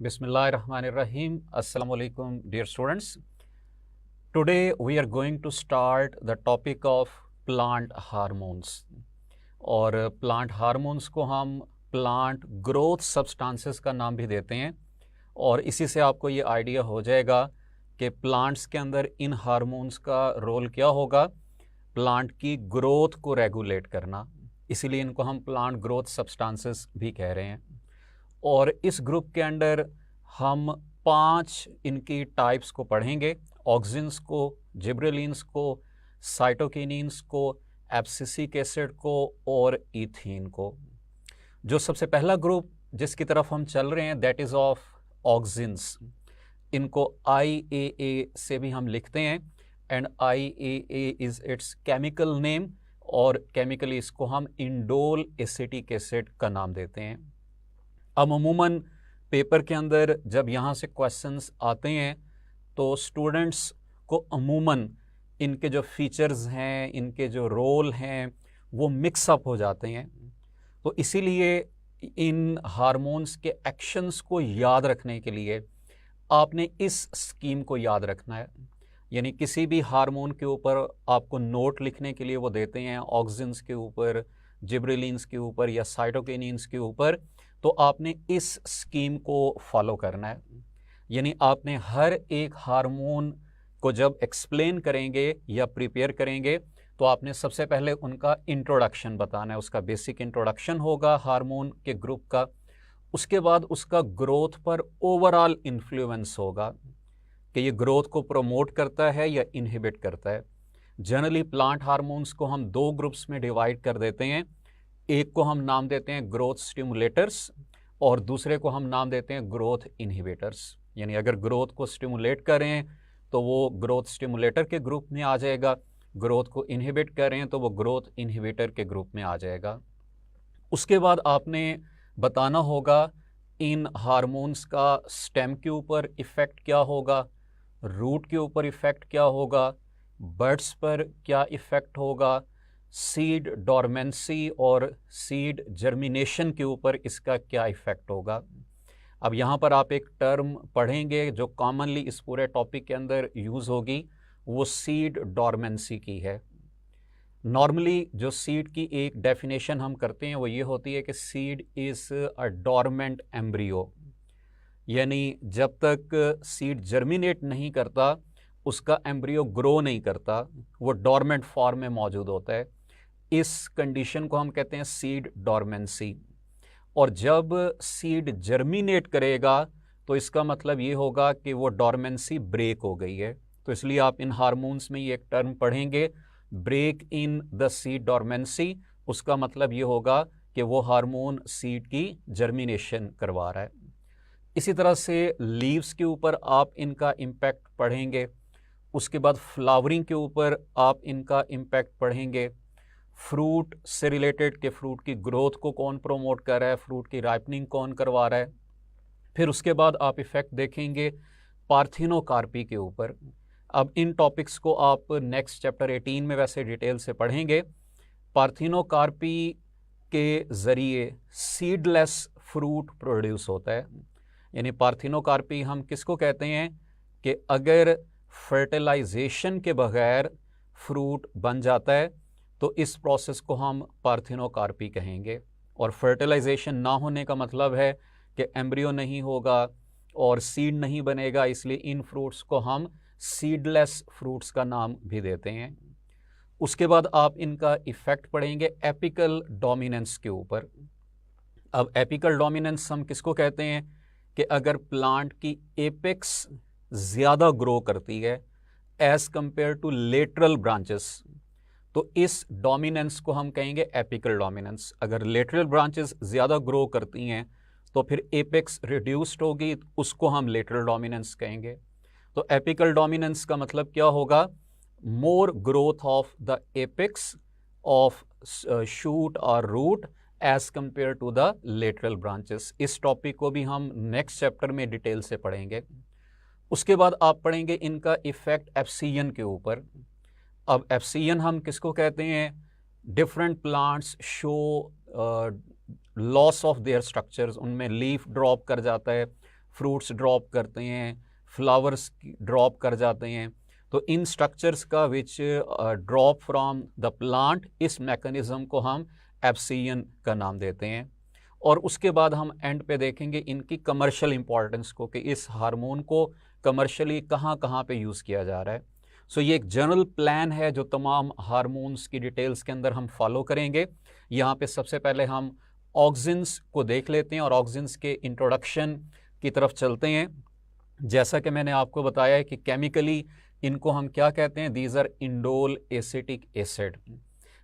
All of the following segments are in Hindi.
Bismillahirrahmanirrahim. Assalamu alaikum, dear students. Today we are going to start the topic of plant hormones. और प्लांट हार्मोन्स को हम प्लांट ग्रोथ सब्सटेंसेस का नाम भी देते हैं और इसी से आपको ये आइडिया हो जाएगा कि प्लांट्स के अंदर इन हार्मोन्स का रोल क्या होगा, प्लांट की ग्रोथ को रेगुलेट करना, इसीलिए इनको हम प्लांट ग्रोथ सब्सटेंसेस भी कह रहे हैं। और इस ग्रुप के अंडर हम 5 इनकी टाइप्स को पढ़ेंगे, ऑक्सिन्स को, जिब्रेलिन्स को, साइटोकिनिन्स को, एब्सिसिक एसिड को और ईथीन को। जो सबसे पहला ग्रुप जिसकी तरफ हम चल रहे हैं दैट इज़ ऑफ ऑक्सिन्स। इनको IAA से भी हम लिखते हैं and IAA is it's chemical name और केमिकली इसको हम इंडोल एसिटिक एसिड का नाम देते हैं। अब अमूमन पेपर के अंदर जब यहाँ से क्वेश्चंस आते हैं तो स्टूडेंट्स को अमूमन इनके जो फीचर्स हैं, इनके जो रोल हैं वो मिक्सअप हो जाते हैं। तो इसीलिए इन हार्मोन्स के एक्शंस को याद रखने के लिए आपने इस स्कीम को याद रखना है। यानी किसी भी हार्मोन के ऊपर आपको नोट लिखने के लिए वो देते हैं, ऑक्सिन्स के ऊपर, जिब्रेलिन्स के ऊपर या साइटोकिनिन्स के ऊपर, तो आपने इस स्कीम को फॉलो करना है। यानी आपने हर एक हार्मोन को जब एक्सप्लेन करेंगे या प्रिपेयर करेंगे तो आपने सबसे पहले उनका इंट्रोडक्शन बताना है, उसका बेसिक इंट्रोडक्शन होगा हार्मोन के ग्रुप का। उसके बाद उसका ग्रोथ पर ओवरऑल इन्फ्लुएंस होगा कि ये ग्रोथ को प्रमोट करता है या इनहिबिट करता है। जनरली प्लांट हार्मोन्स को हम 2 ग्रुप्स में डिवाइड कर देते हैं। एक को हम नाम देते हैं ग्रोथ स्टिमुलेटर्स और दूसरे को हम नाम देते हैं ग्रोथ इनहिबिटर्स। यानी अगर ग्रोथ को स्टिमुलेट करें तो वो ग्रोथ स्टिमुलेटर के ग्रुप में आ जाएगा, ग्रोथ को इनहिबिट करें तो वो ग्रोथ इनहिबिटर के ग्रुप में आ जाएगा। उसके बाद आपने बताना होगा इन हार्मोन्स का स्टेम के ऊपर इफ़ेक्ट क्या होगा, रूट के ऊपर इफ़ेक्ट क्या होगा, बड्स पर क्या इफ़ेक्ट होगा, सीड डॉर्मेंसी और सीड जर्मिनेशन के ऊपर इसका क्या इफ़ेक्ट होगा। अब यहाँ पर आप एक टर्म पढ़ेंगे जो कॉमनली इस पूरे टॉपिक के अंदर यूज़ होगी, वो सीड डॉर्मेंसी की है। नॉर्मली जो सीड की एक डेफिनेशन हम करते हैं वो ये होती है कि seed is a dormant embryo, यानी जब तक सीड जर्मिनेट नहीं करता उसका एम्ब्रियो ग्रो नहीं करता, वो डॉर्मेंट फॉर्म में मौजूद होता है। इस कंडीशन को हम कहते हैं सीड डॉर्मेंसी। और जब सीड जर्मिनेट करेगा तो इसका मतलब ये होगा कि वो डॉर्मेंसी ब्रेक हो गई है। तो इसलिए आप इन हार्मोन्स में ये एक टर्म पढ़ेंगे, break in the seed dormancy. उसका मतलब ये होगा कि वो हार्मोन सीड की जर्मिनेशन करवा रहा है। इसी तरह से लीव्स के ऊपर आप इनका इम्पैक्ट पढ़ेंगे। उसके बाद फ्लावरिंग के ऊपर आप इनका इम्पैक्ट पढ़ेंगे। फ्रूट से रिलेटेड कि फ्रूट की ग्रोथ को कौन प्रोमोट कर रहा है, फ्रूट की राइपनिंग कौन करवा रहा है। फिर उसके बाद आप इफ़ेक्ट देखेंगे पार्थिनोकार्पी के ऊपर। अब इन टॉपिक्स को आप नेक्स्ट चैप्टर 18 में वैसे डिटेल से पढ़ेंगे। पार्थिनोकार्पी के ज़रिए सीडलेस फ्रूट प्रोड्यूस होता है। यानी पार्थिनोकार्पी हम किसको कहते हैं कि अगर फर्टिलाइजेशन के बगैर फ्रूट बन जाता है तो इस प्रोसेस को हम पार्थिनोकार्पी कहेंगे। और फर्टिलाइजेशन ना होने का मतलब है कि एम्ब्रियो नहीं होगा और सीड नहीं बनेगा, इसलिए इन फ्रूट्स को हम सीडलेस फ्रूट्स का नाम भी देते हैं। उसके बाद आप इनका इफ़ेक्ट पढ़ेंगे एपिकल डोमिनेंस के ऊपर। अब एपिकल डोमिनेंस हम किसको कहते हैं कि अगर प्लांट की एपेक्स ज़्यादा ग्रो करती है as compare to lateral branches, तो इस डोमिनेंस को हम कहेंगे एपिकल डोमिनेंस। अगर लेटरल ब्रांचेस ज़्यादा ग्रो करती हैं तो फिर एपेक्स रिड्यूस्ड होगी, उसको हम लेटरल डोमिनेंस कहेंगे। तो एपिकल डोमिनेंस का मतलब क्या होगा, more growth of the apex of shoot और root as compared to the lateral branches. इस टॉपिक को भी हम नेक्स्ट चैप्टर में डिटेल से पढ़ेंगे। उसके बाद आप पढ़ेंगे इनका इफ़ेक्ट एफसीएन के ऊपर। अब एफसीएन हम किसको कहते हैं, different plants show loss of their structures, उनमें लीफ ड्रॉप कर जाता है, फ्रूट्स ड्रॉप करते हैं, फ्लावर्स ड्रॉप कर जाते हैं। तो इन स्ट्रक्चर्स का विच ड्रॉप फ्रॉम द प्लांट, इस मैकेनिज्म को हम एब्सियन का नाम देते हैं। और उसके बाद हम एंड पे देखेंगे इनकी कमर्शियल इंपॉर्टेंस को, कि इस हार्मोन को कमर्शियली कहाँ कहाँ पे यूज़ किया जा रहा है। सो ये एक जनरल प्लान है जो तमाम हार्मोन्स की डिटेल्स के अंदर हम फॉलो करेंगे। यहाँ पे सबसे पहले हम ऑक्सिन्स को देख लेते हैं और ऑक्सिन्स के इंट्रोडक्शन की तरफ चलते हैं। जैसा कि मैंने आपको बताया है कि केमिकली इनको हम क्या कहते हैं, these are indole acetic acid,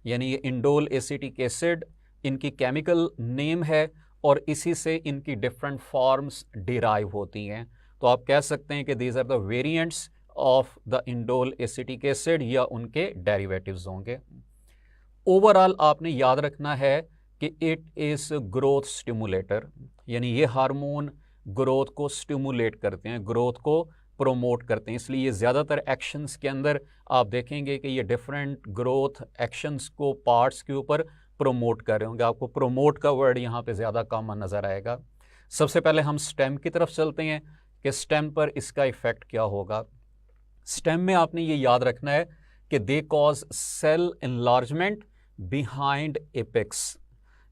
यानी ये इंडोल एसिटिक एसिड इनकी केमिकल नेम है और इसी से इनकी डिफरेंट फॉर्म्स डिराइव होती हैं। तो आप कह सकते हैं कि these are the variants of the indole acetic acid या उनके डेरिवेटिव्स होंगे। ओवरऑल आपने याद रखना है कि इट इज़ ग्रोथ स्टिमुलेटर, यानी ये हार्मोन ग्रोथ को स्टिमुलेट करते हैं, ग्रोथ को प्रोमोट करते हैं। इसलिए ये ज़्यादातर एक्शंस के अंदर आप देखेंगे कि ये डिफरेंट ग्रोथ एक्शंस को पार्ट्स के ऊपर प्रोमोट कर रहे होंगे। आपको प्रोमोट का वर्ड यहाँ पे ज़्यादा कॉमन नज़र आएगा। सबसे पहले हम स्टेम की तरफ चलते हैं कि स्टेम पर इसका इफ़ेक्ट क्या होगा। स्टेम में आपने ये याद रखना है कि they cause cell enlargement behind apex.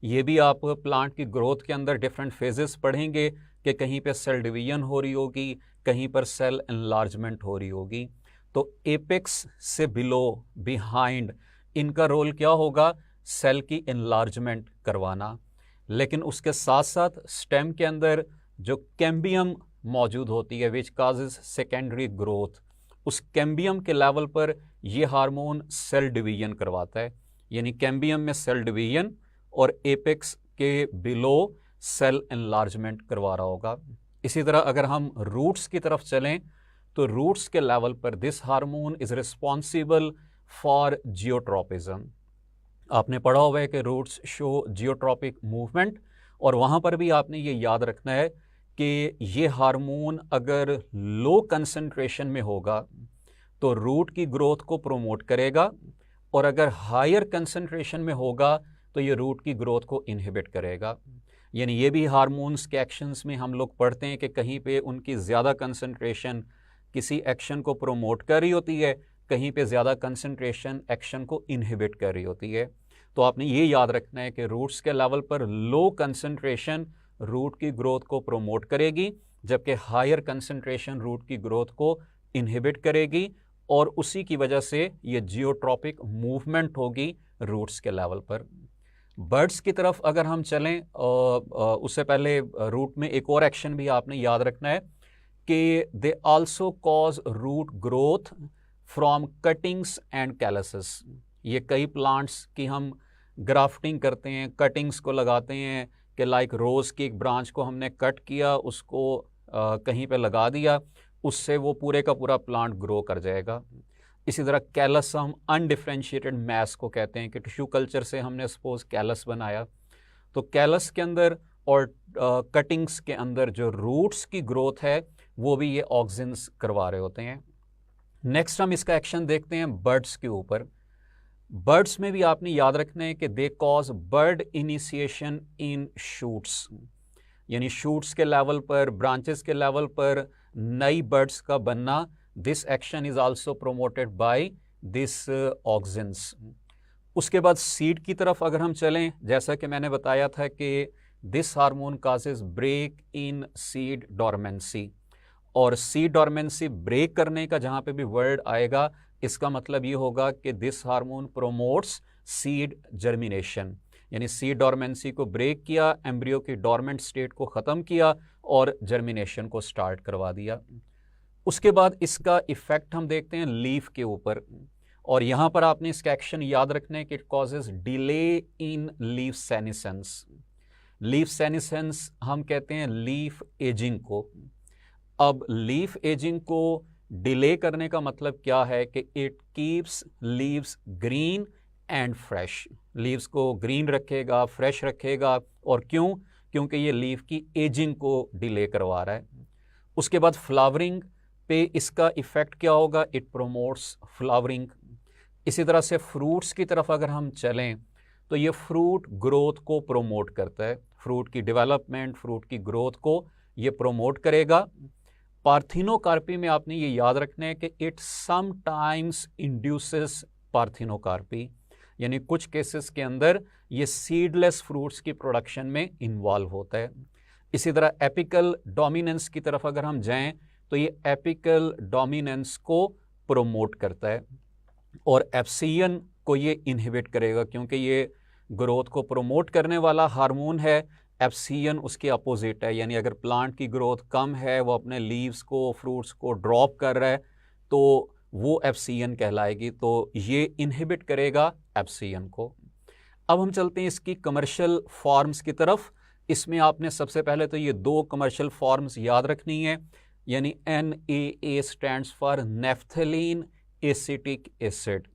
ये भी आप प्लांट की ग्रोथ के अंदर डिफरेंट फेजेस पढ़ेंगे कि कहीं पे सेल डिवीजन हो रही होगी, कहीं पर सेल एनलार्जमेंट हो रही होगी। तो एपेक्स से बिलो, बिहाइंड, इनका रोल क्या होगा, सेल की एनलार्जमेंट करवाना। लेकिन उसके साथ साथ स्टेम के अंदर जो कैम्बियम मौजूद होती है विच काजेज सेकेंडरी ग्रोथ, उस कैम्बियम के लेवल पर यह हार्मोन सेल डिवीजन करवाता है, यानी कैम्बियम में सेल डिवीजन और एपेक्स के बिलो सेल एनलार्जमेंट करवा रहा होगा। इसी तरह अगर हम रूट्स की तरफ चलें तो रूट्स के लेवल पर this hormone is responsible for geotropism. आपने पढ़ा हुआ है कि रूट्स शो जियोट्रोपिक मूवमेंट, और वहाँ पर भी आपने ये याद रखना है कि ये हार्मोन अगर लो कंसंट्रेशन में होगा तो रूट की ग्रोथ को प्रोमोट करेगा, और अगर हायर कंसंट्रेशन में होगा तो ये रूट की ग्रोथ को इनहिबिट करेगा। यानी ये भी हार्मोन्स के एक्शंस में हम लोग पढ़ते हैं कि कहीं पे उनकी ज़्यादा कंसंट्रेशन किसी एक्शन को प्रोमोट कर रही होती है, कहीं पे ज़्यादा कंसंट्रेशन एक्शन को इनहिबिट कर रही होती है। तो आपने ये याद रखना है कि रूट्स के लेवल पर लो कंसंट्रेशन रूट की ग्रोथ को प्रोमोट करेगी, जबकि हायर कंसंट्रेशन रूट की ग्रोथ को इनहिबिट करेगी, और उसी की वजह से ये जियोट्रोपिक मूवमेंट होगी रूट्स के लेवल पर। बर्ड्स की तरफ अगर हम चलें, उससे पहले रूट में एक और एक्शन भी आपने याद रखना है कि they also cause root growth from cuttings and calluses. ये कई प्लांट्स की हम ग्राफ्टिंग करते हैं, कटिंग्स को लगाते हैं कि लाइक रोज़ की एक ब्रांच को हमने कट किया, उसको कहीं पे लगा दिया, उससे वो पूरे का पूरा प्लांट ग्रो कर जाएगा। इसी तरह कैलस हम अनडिफ्रेंशिएटेड मैस को कहते हैं कि टिश्यू कल्चर से हमने सपोज कैलस बनाया, तो कैलस के अंदर और कटिंग्स के अंदर जो रूट्स की ग्रोथ है वो भी ये ऑक्सिन्स करवा रहे होते हैं। नेक्स्ट हम इसका एक्शन देखते हैं बर्ड्स के ऊपर। बर्ड्स में भी आपने याद रखना है कि they cause bud initiation in shoots, यानी शूट्स के लेवल पर, ब्रांचेस के लेवल पर नई बर्ड्स का बनना। This action is also promoted by this auxins. उसके बाद सीड की तरफ अगर हम चलें, जैसा कि मैंने बताया था कि this hormone causes break in seed dormancy, और सीड डॉर्मेंसी ब्रेक करने का जहाँ पे भी वर्ड आएगा इसका मतलब ये होगा कि this hormone promotes seed germination, यानी सीड डॉर्मेंसी को ब्रेक किया, एम्ब्रियो की डॉर्मेंट स्टेट को ख़त्म किया और जर्मिनेशन को स्टार्ट करवा दिया। उसके बाद इसका इफ़ेक्ट हम देखते हैं लीफ के ऊपर, और यहाँ पर आपने इसका एक्शन याद रखना है कि it causes delay in leaf senescence. Leaf senescence हम कहते हैं लीफ एजिंग को। अब लीफ एजिंग को डिले करने का मतलब क्या है कि it keeps leaves green and fresh, leaves को ग्रीन रखेगा, फ्रेश रखेगा। और क्यों? क्योंकि ये लीफ की एजिंग को डिले करवा रहा है। उसके बाद फ्लावरिंग पे इसका इफ़ेक्ट क्या होगा? It promotes flowering. इसी तरह से फ्रूट्स की तरफ अगर हम चलें तो ये फ्रूट ग्रोथ को प्रोमोट करता है, फ्रूट की डेवलपमेंट, फ्रूट की ग्रोथ को ये प्रोमोट करेगा। पार्थिनोकार्पी में आपने ये याद रखना है कि इट समटाइम्स इंड्यूसेस पार्थिनोकार्पी, यानी कुछ केसेस के अंदर ये सीडलेस फ्रूट्स की प्रोडक्शन में इन्वॉल्व होता है। इसी तरह एपिकल डोमिनेंस की तरफ अगर हम जाएं तो ये एपिकल डोमिनेंस को प्रोमोट करता है और एफसीएन को ये इनहिबिट करेगा, क्योंकि ये ग्रोथ को प्रोमोट करने वाला हार्मोन है। एफसीएन उसके अपोजिट है, यानी अगर प्लांट की ग्रोथ कम है, वो अपने लीव्स को, फ्रूट्स को ड्रॉप कर रहा है, तो वो एफसीएन कहलाएगी, तो ये इनहिबिट करेगा एफसीएन को। अब हम चलते हैं इसकी कमर्शियल फॉर्म्स की तरफ। इसमें आपने सबसे पहले तो ये दो कमर्शियल फॉर्म्स याद रखनी है, यानी NAA stands for naphthalene acetic acid,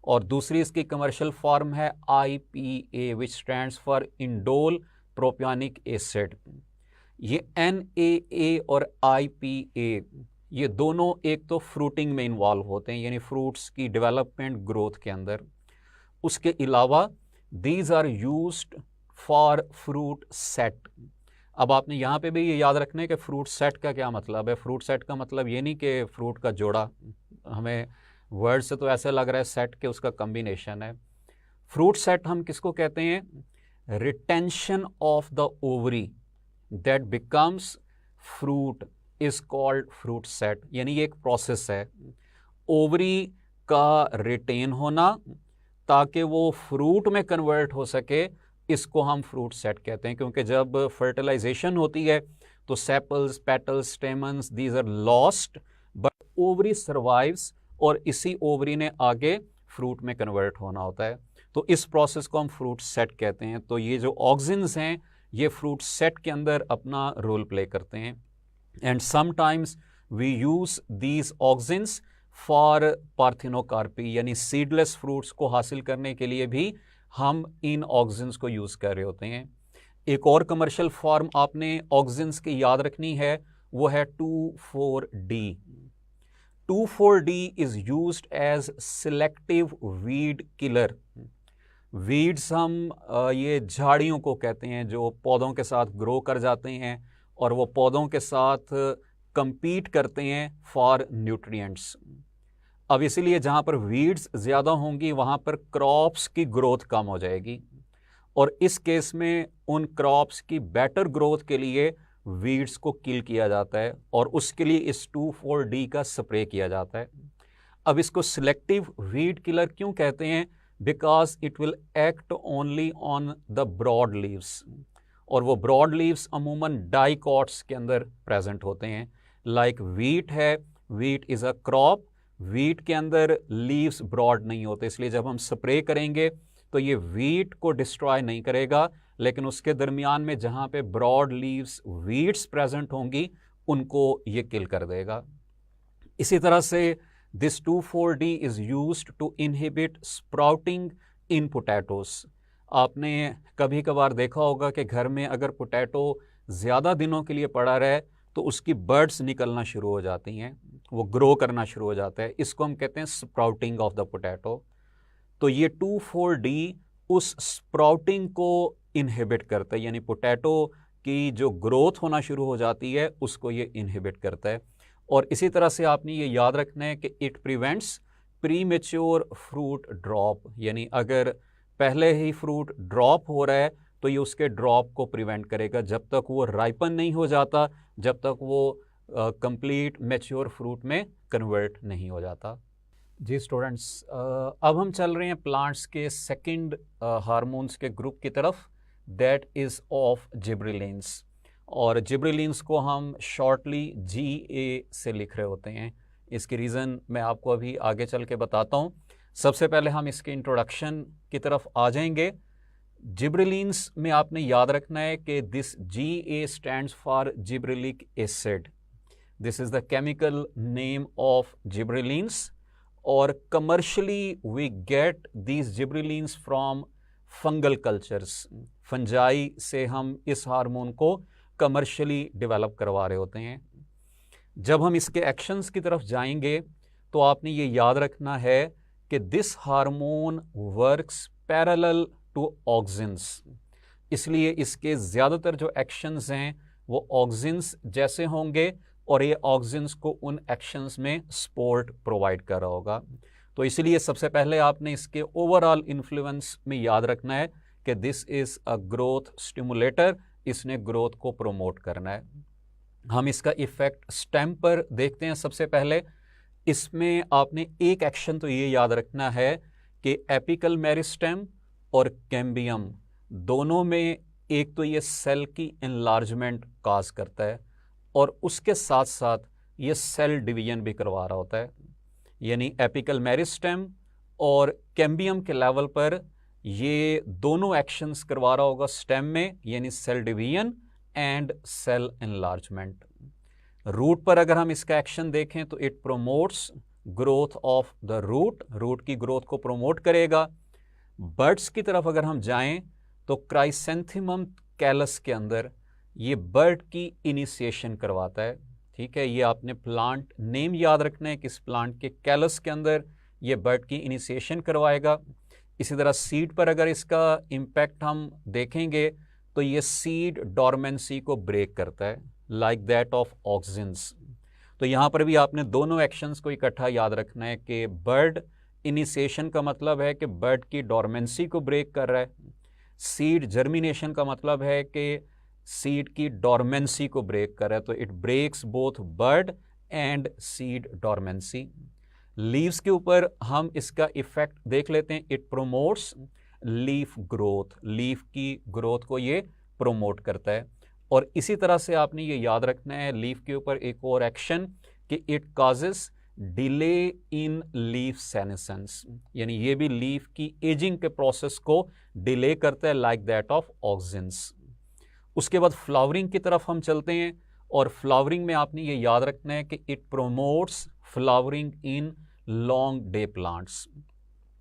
और दूसरी इसकी कमर्शियल फॉर्म है IPA which stands for indole propionic acid. ये NAA और IPA ये दोनों एक तो फ्रूटिंग में इन्वॉल्व होते हैं, यानी फ्रूट्स की डेवलपमेंट ग्रोथ के अंदर। उसके अलावा these are used for fruit set. अब आपने यहाँ पे भी ये याद रखना है कि फ्रूट सेट का क्या मतलब है। फ्रूट सेट का मतलब ये नहीं कि फ्रूट का जोड़ा, हमें वर्ड से तो ऐसे लग रहा है सेट के उसका कॉम्बिनेशन है। फ्रूट सेट हम किसको कहते हैं? Retention of the ovary that becomes fruit is called fruit set, यानी ये एक प्रोसेस है ओवरी का रिटेन होना ताकि वो फ्रूट में कन्वर्ट हो सके, इसको हम फ्रूट सेट कहते हैं। क्योंकि जब फर्टिलाइजेशन होती है तो sepals, petals, stamens these are lost but ovary survives, और इसी ओवरी ने आगे फ्रूट में कन्वर्ट होना होता है, तो इस प्रोसेस को हम फ्रूट सेट कहते हैं। तो ये जो ऑक्सिन्स हैं ये फ्रूट सेट के अंदर अपना रोल प्ले करते हैं। And sometimes we use these auxins for parthenocarpy, यानी सीडलेस फ्रूट्स को हासिल करने के लिए भी हम इन ऑक्सिन्स को यूज़ कर रहे होते हैं। एक और कमर्शियल फॉर्म आपने ऑक्सिन्स की याद रखनी है, वो है 2,4-D। 2,4-D is used as selective weed killer. Weeds हम ये झाड़ियों को कहते हैं जो पौधों के साथ ग्रो कर जाते हैं और वो पौधों के साथ कंपीट करते हैं फॉर न्यूट्रिएंट्स। अब इसीलिए जहाँ पर वीड्स ज़्यादा होंगी वहाँ पर क्रॉप्स की ग्रोथ कम हो जाएगी, और इस केस में उन क्रॉप्स की बेटर ग्रोथ के लिए वीड्स को किल किया जाता है और उसके लिए इस 2,4-D का स्प्रे किया जाता है। अब इसको सिलेक्टिव वीड किलर क्यों कहते हैं? Because it will act only on the broad leaves, और वो ब्रॉड लीव्स अमूमन डाइकॉट्स के अंदर प्रेजेंट होते हैं। लाइक वीट है, wheat is a crop, wheat के अंदर लीव्स ब्रॉड नहीं होते, इसलिए जब हम स्प्रे करेंगे तो ये वीट को डिस्ट्रॉय नहीं करेगा, लेकिन उसके दरमियान में जहाँ पे ब्रॉड लीव्स वीट्स प्रेजेंट होंगी उनको ये किल कर देगा। इसी तरह से this 2,4-D is used to inhibit sprouting in potatoes. आपने कभी कभार देखा होगा कि घर में अगर पोटैटो ज़्यादा दिनों के लिए पड़ा रहे तो उसकी बर्ड्स निकलना शुरू हो जाती हैं, वो ग्रो करना शुरू हो जाता है, इसको हम कहते हैं स्प्राउटिंग ऑफ द पोटैटो। तो ये 2,4-D उस स्प्राउटिंग को इनहिबिट करता है, यानी पोटैटो की जो ग्रोथ होना शुरू हो जाती है उसको ये इनहिबिट करता है। और इसी तरह से आपने ये याद रखना है कि it prevents premature fruit drop, यानी अगर पहले ही फ्रूट ड्रॉप हो रहा है तो ये उसके ड्रॉप को प्रिवेंट करेगा जब तक वो राइपन नहीं हो जाता, जब तक वो कंप्लीट मैच्योर फ्रूट में कन्वर्ट नहीं हो जाता। जी स्टूडेंट्स, अब हम चल रहे हैं प्लांट्स के सेकंड हार्मोन्स के ग्रुप की तरफ, दैट इज़ ऑफ जिब्रेलिन्स, और जिब्रेलिन्स को हम शॉर्टली GA से लिख रहे होते हैं। इसकी रीज़न मैं आपको अभी आगे चल के बताता हूँ। सबसे पहले हम इसके इंट्रोडक्शन की तरफ आ जाएंगे। जिब्रेलिन्स में आपने याद रखना है कि this GA stands for gibberellic acid, this is the chemical name of gibberellins, और commercially we get these gibberellins from fungal cultures. Fungi से हम इस हार्मोन को कमर्शली डेवलप करवा रहे होते हैं। जब हम इसके एक्शंस की तरफ जाएंगे तो आपने ये याद रखना है कि this hormone works parallel to auxins, इसलिए इसके ज़्यादातर जो एक्शंस हैं वो ऑक्सिन्स जैसे होंगे और ये ऑक्सिन्स को उन एक्शंस में सपोर्ट प्रोवाइड कर रहा होगा। तो इसलिए सबसे पहले आपने इसके ओवरऑल इन्फ्लुएंस में याद रखना है कि this is a growth stimulator, इसने ग्रोथ को प्रोमोट करना है। हम इसका इफेक्ट स्टेम पर देखते हैं। सबसे पहले इसमें आपने एक एक्शन तो ये याद रखना है कि एपिकल मेरिस्टेम और कैम्बियम दोनों में एक तो ये सेल की एनलार्जमेंट काज करता है और उसके साथ साथ ये सेल डिवीजन भी करवा रहा होता है। यानी एपिकल मेरिस्टेम और कैम्बियम के लेवल पर ये दोनों एक्शंस करवा रहा होगा स्टेम में, यानी cell division and cell enlargement. Root पर अगर हम इसका एक्शन देखें तो it promotes growth of the root, root की ग्रोथ को प्रोमोट करेगा। बर्ड्स की तरफ अगर हम जाएं तो क्राइसेंथेमम कैलस के अंदर ये बर्ड की इनिशिएशन करवाता है। ठीक है, ये आपने प्लांट नेम याद रखना है कि इस प्लांट के कैलस के अंदर ये बर्ड की इनिशिएशन करवाएगा। इसी तरह सीड पर अगर इसका इम्पैक्ट हम देखेंगे तो ये सीड डॉर्मेंसी को ब्रेक करता है, लाइक दैट ऑफ ऑक्सिन्स। तो यहाँ पर भी आपने दोनों एक्शंस को इकट्ठा याद रखना है कि बर्ड इनिशिएशन का मतलब है कि बर्ड की डॉर्मेंसी को ब्रेक कर रहा है, सीड जर्मिनेशन का मतलब है कि सीड की डॉर्मेंसी को ब्रेक कर रहा है। तो it breaks both bud and seed dormancy. Leaves के ऊपर हम इसका इफेक्ट देख लेते हैं। It promotes leaf growth, leaf की ग्रोथ को ये प्रोमोट करता है। और इसी तरह से आपने ये याद रखना है लीफ के ऊपर एक और एक्शन कि it causes delay in leaf senescence, यानी ये भी लीफ की एजिंग के प्रोसेस को डिले करता है, लाइक दैट ऑफ ऑक्सिन्स। उसके बाद फ्लावरिंग की तरफ हम चलते हैं और फ्लावरिंग में आपने ये याद रखना है कि it promotes flowering in long day plants.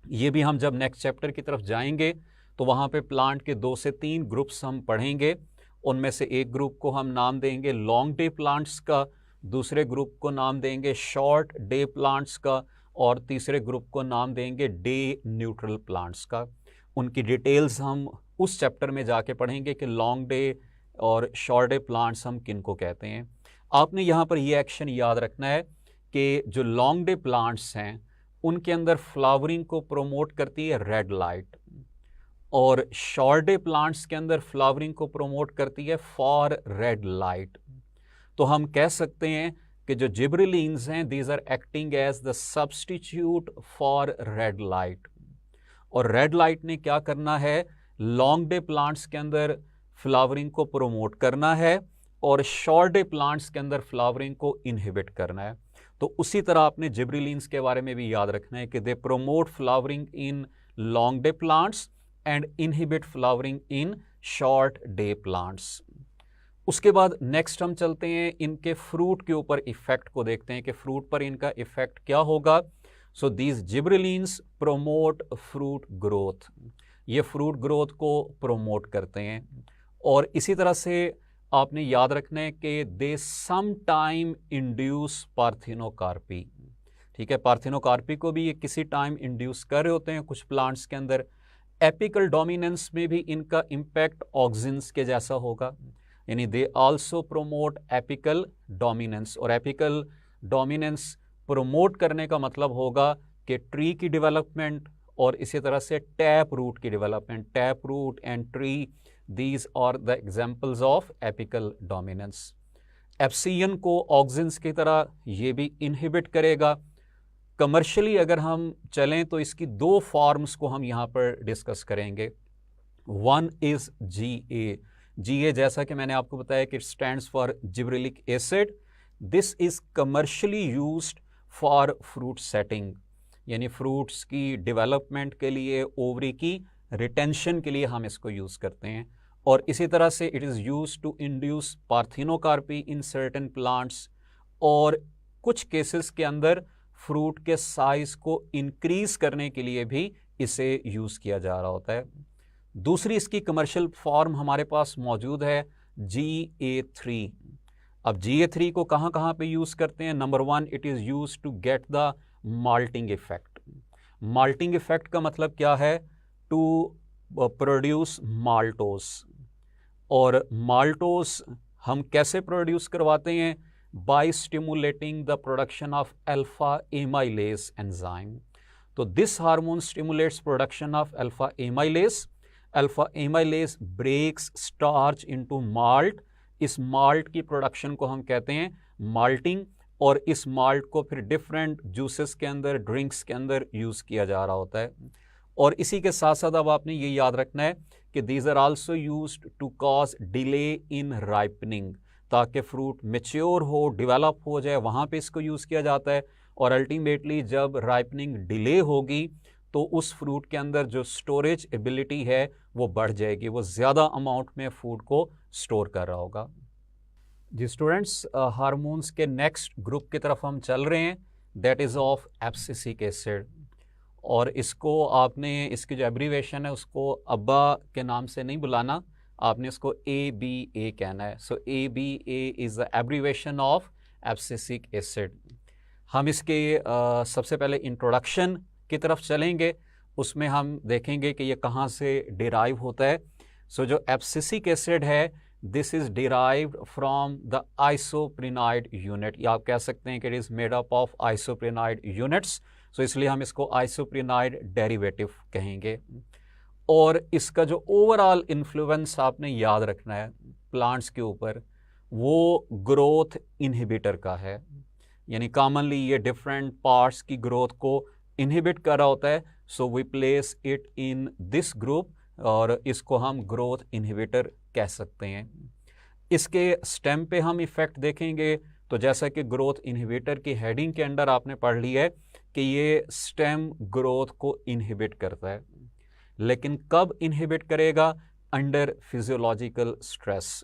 ये भी हम जब नेक्स्ट चैप्टर की तरफ जाएंगे तो वहाँ पे प्लांट के 2 से 3 ग्रुप्स हम पढ़ेंगे। उनमें से एक ग्रुप को हम नाम देंगे लॉन्ग डे प्लांट्स का, दूसरे ग्रुप को नाम देंगे शॉर्ट डे प्लांट्स का और तीसरे ग्रुप को नाम देंगे डे न्यूट्रल प्लांट्स का। उनकी डिटेल्स हम उस चैप्टर में जाके पढ़ेंगे कि लॉन्ग डे और शॉर्ट डे प्लांट्स हम किन को कहते हैं। आपने यहाँ पर ये एक्शन याद रखना है कि जो लॉन्ग डे प्लांट्स हैं उनके अंदर फ्लावरिंग को प्रोमोट करती है रेड लाइट और शॉर्ट डे प्लांट्स के अंदर फ्लावरिंग को प्रोमोट करती है फॉर रेड लाइट। तो हम कह सकते हैं कि जो जिब्रेलिन्स हैं these are acting as the substitute for red light. और रेड लाइट ने क्या करना है, लॉन्ग डे प्लांट्स के अंदर फ्लावरिंग को प्रोमोट करना है और शॉर्ट डे प्लांट्स के अंदर फ्लावरिंग को इनहिबिट करना है। तो उसी तरह आपने जिब्रेलिन्स के बारे में भी याद रखना है कि they promote flowering in long day plants and inhibit flowering in short day plants. उसके बाद नेक्स्ट हम चलते हैं इनके फ्रूट के ऊपर इफेक्ट को देखते हैं कि फ्रूट पर इनका इफेक्ट क्या होगा। So these gibberellins promote fruit growth, ये फ्रूट ग्रोथ को प्रोमोट करते हैं। और इसी तरह से आपने याद रखना है कि दे सम टाइम इंड्यूस पार्थिनोकार्पी। ठीक है, पार्थिनोकार्पी को भी ये किसी टाइम इंड्यूस कर रहे होते हैं कुछ प्लांट्स के अंदर। एपिकल डोमिनेंस में भी इनका इम्पैक्ट ऑक्सिन्स के जैसा होगा, यानी they also promote apical dominance. और एपिकल डोमिनेंस प्रोमोट करने का मतलब होगा कि ट्री की डेवलपमेंट और इसी तरह से टैप रूट की development. Tap root and tree, these are the examples of apical dominance। एप्सियन को ऑक्सिन्स की तरह ये भी इनहिबिट करेगा। कमर्शियली अगर हम चलें तो इसकी 2 फॉर्म्स को हम यहाँ पर डिस्कस करेंगे। One is GA। GA जैसा कि मैंने आपको बताया कि it stands for gibberellic acid. This is commercially used for fruit setting, यानी फ्रूट्स की डेवलपमेंट के लिए, ओवरी की रिटेंशन के लिए हम इसको यूज़ करते हैं। और इसी तरह से it is use to induce parthenocarpy in certain plants, और कुछ केसेस के अंदर फ्रूट के साइज को इंक्रीज करने के लिए भी इसे यूज़ किया जा रहा होता है। दूसरी इसकी कमर्शियल फॉर्म हमारे पास मौजूद है GA3। अब GA3 को कहाँ कहाँ पे यूज़ करते हैं। Number 1, it is use to get the malting effect. Malting effect का मतलब क्या है, टू प्रोड्यूस माल्टोस। और माल्टोस हम कैसे प्रोड्यूस करवाते हैं? By stimulating the production of alpha amylase enzyme. तो this hormone stimulates production of alpha amylase. Alpha amylase breaks starch into malt. इस माल्ट की प्रोडक्शन को हम कहते हैं माल्टिंग, और इस माल्ट को फिर डिफरेंट जूसेस के अंदर, ड्रिंक्स के अंदर यूज़ किया जा रहा होता है। और इसी के साथ साथ अब आपने ये याद रखना है कि these are also used to cause delay in ripening, ताकि फ्रूट मेच्योर हो, डेवलप हो जाए, वहाँ पे इसको यूज़ किया जाता है। और अल्टीमेटली जब राइपनिंग डिले होगी तो उस फ्रूट के अंदर जो स्टोरेज एबिलिटी है वो बढ़ जाएगी, वो ज़्यादा अमाउंट में फूड को स्टोर कर रहा होगा। जी स्टूडेंट्स, हार्मोन्स के नेक्स्ट ग्रुप की तरफ हम चल रहे हैं, that is of abscisic acid. और इसको आपने, इसकी जो एब्रीवेशन है उसको अब्बा के नाम से नहीं बुलाना, आपने इसको ABA कहना है। सो ABA is the abbreviation of abscisic acid. हम इसके सबसे पहले इंट्रोडक्शन की तरफ चलेंगे, उसमें हम देखेंगे कि ये कहाँ से डिराइव होता है। सो जो एब्सिसिक एसिड है, this is derived from the isoprenoid unit, या आप कह सकते हैं कि it is made up of isoprenoid units. So इसलिए हम इसको आइसोप्रिनाइड डेरिवेटिव कहेंगे। और इसका जो ओवरऑल इन्फ्लुएंस आपने याद रखना है प्लांट्स के ऊपर, वो ग्रोथ इनहिबिटर का है। यानी कॉमनली ये डिफरेंट पार्ट्स की ग्रोथ को इनहिबिट कर रहा होता है। So we place it in this group, और इसको हम ग्रोथ इनहिबिटर कह सकते हैं। इसके स्टेम पे हम इफेक्ट देखेंगे, तो जैसा कि ग्रोथ इनहिबिटर की हेडिंग के अंडर आपने पढ़ ली है कि ये स्टेम ग्रोथ को इनहिबिट करता है। लेकिन कब इनहिबिट करेगा? Under physiological stress.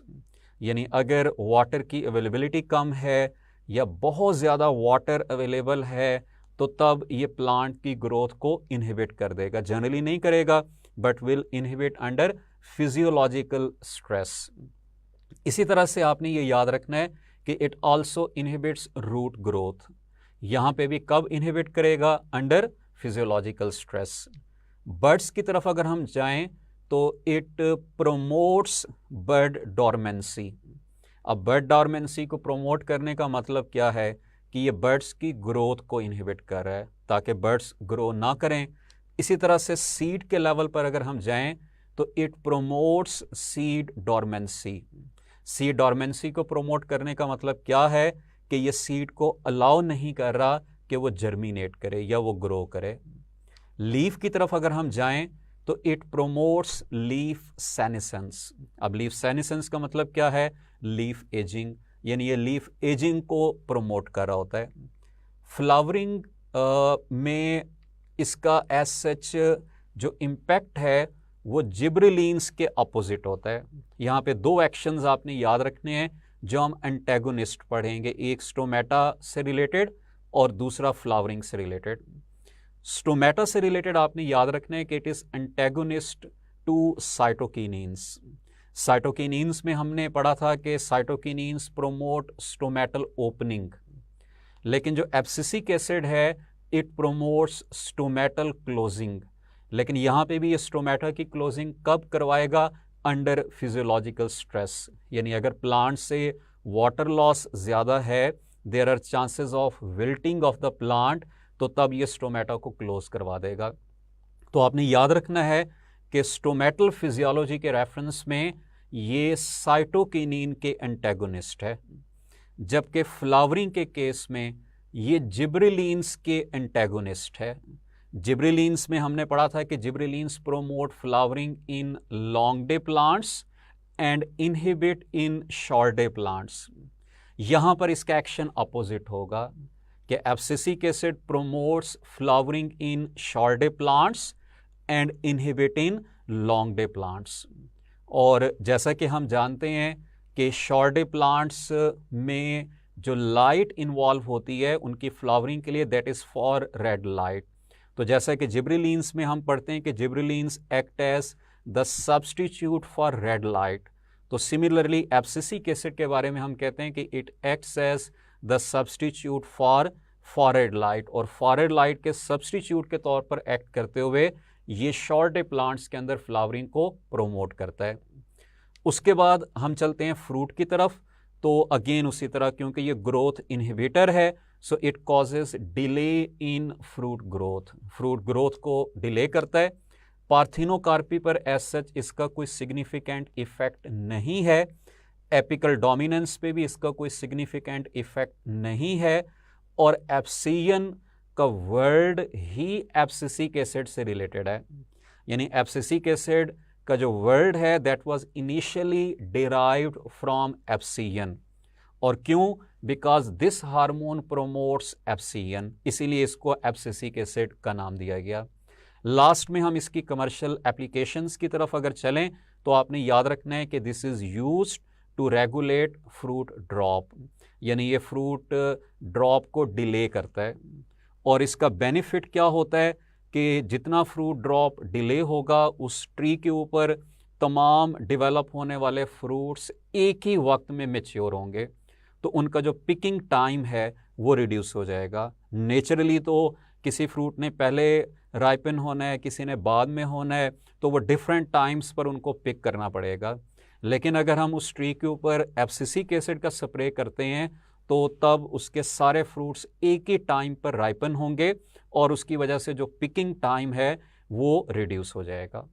यानी अगर वाटर की अवेलेबिलिटी कम है या बहुत ज़्यादा वाटर अवेलेबल है तो तब ये प्लांट की ग्रोथ को इनहिबिट कर देगा। जनरली नहीं करेगा, but will inhibit under physiological stress. इसी तरह से आपने ये याद रखना है कि it also inhibits root growth. यहाँ पे भी कब इनहिबिट करेगा? Under physiological stress. बर्ड्स की तरफ अगर हम जाएं तो इट प्रोमोट्स बर्ड डॉर्मेंसी। अब बर्ड डॉर्मेंसी को प्रोमोट करने का मतलब क्या है कि ये बर्ड्स की ग्रोथ को इनहिबिट कर रहा है ताकि बर्ड्स ग्रो ना करें। इसी तरह से सीड के लेवल पर अगर हम जाएं तो it promotes seed dormancy. Seed dormancy को प्रोमोट करने का मतलब क्या है कि ये सीड को अलाउ नहीं कर रहा कि वो जर्मिनेट करे या वो ग्रो करे। लीफ की तरफ अगर हम जाएं तो इट प्रोमोट्स लीफ सेनेसेंस। अब लीफ सेनेसेंस का मतलब क्या है? लीफ एजिंग, यानी ये लीफ एजिंग को प्रोमोट कर रहा होता है। फ्लावरिंग में इसका एज सच जो इम्पैक्ट है वो जिब्रेलिन्स के अपोजिट होता है। यहाँ पे दो एक्शंस आपने याद रखने हैं जो हम एंटेगोनिस्ट पढ़ेंगे, एक स्टोमेटा से रिलेटेड और दूसरा फ्लावरिंग से रिलेटेड। स्टोमेटा से रिलेटेड आपने याद रखना है कि इट इज एंटेगोनिस्ट टू साइटोकिनिन्स। साइटोकिनिन्स में हमने पढ़ा था कि साइटोकिनिन्स प्रोमोट स्टोमेटल ओपनिंग, लेकिन जो एब्सिसिक एसिड है इट प्रोमोट्स स्टोमेटल क्लोजिंग। लेकिन यहाँ पे भी ये स्टोमेटा की क्लोजिंग कब करवाएगा? Under physiological stress. यानी अगर प्लांट से वाटर लॉस ज़्यादा है, there are chances of wilting of the plant, तो तब ये स्टोमेटा को क्लोज करवा देगा। तो आपने याद रखना है कि स्टोमेटल फिजियोलॉजी के रेफरेंस में ये साइटोकिनिन के एंटेगोनिस्ट है, जबकि फ्लावरिंग के केस में ये जिब्रेलिन्स के एंटेगोनिस्ट है। जिब्रेलिन्स में हमने पढ़ा था कि gibberellins promote flowering in long day plants and inhibit in short day plants. यहाँ पर इसका एक्शन अपोजिट होगा कि abscisic acid promotes flowering in short day plants and inhibit in long day plants. और जैसा कि हम जानते हैं कि शॉर्ट डे प्लांट्स में जो लाइट इन्वॉल्व होती है उनकी फ्लावरिंग के लिए, that is for red light. तो जैसा कि जिब्रेलिन्स में हम पढ़ते हैं कि gibberellins act as the substitute for red light, तो सिमिलरली एब्सिसिक एसिड के बारे में हम कहते हैं कि it acts as the substitute for red light, और फॉर लाइट के सब्सटीट्यूट के तौर पर एक्ट करते हुए ये शॉर्ट डे प्लांट्स के अंदर फ्लावरिंग को प्रोमोट करता है। उसके बाद हम चलते हैं फ्रूट की तरफ। तो अगेन उसी तरह क्योंकि ये ग्रोथ इनहिबिटर है, so it causes delay in fruit growth को डिले करता है। पार्थिनोकार्पी पर एज सच इसका कोई सिग्निफिकेंट इफेक्ट नहीं है, एपिकल डोमिनेंस पे भी इसका कोई सिग्निफिकेंट इफेक्ट नहीं है, और एब्सियन का वर्ड ही एब्सिसिक एसिड से रिलेटेड है, यानी एब्सिसिक एसिड का जो वर्ड है that was initially derived from abscission. और क्यों? Because this hormone promotes abscission, इसीलिए इसको एब्सिसिक एसिड का नाम दिया गया। लास्ट में हम इसकी कमर्शियल एप्लीकेशंस की तरफ अगर चलें तो आपने याद रखना है कि this is used to regulate fruit drop, यानी ये फ्रूट ड्रॉप को डिले करता है। और इसका बेनिफिट क्या होता है कि जितना फ्रूट ड्रॉप डिले होगा उस ट्री के ऊपर तमाम डेवलप होने वाले फ्रूट्स एक ही वक्त में मैच्योर होंगे, तो उनका जो पिकिंग टाइम है वो रिड्यूस हो जाएगा। नेचुरली तो किसी फ्रूट ने पहले राइपन होना है, किसी ने बाद में होना है, तो वो डिफरेंट टाइम्स पर उनको पिक करना पड़ेगा। लेकिन अगर हम उस ट्री के ऊपर एब्सिसिक एसिड का स्प्रे करते हैं तो तब उसके सारे फ्रूट्स एक ही टाइम पर राइपन होंगे और उसकी वजह से जो पिकिंग टाइम है वो रिड्यूस हो जाएगा।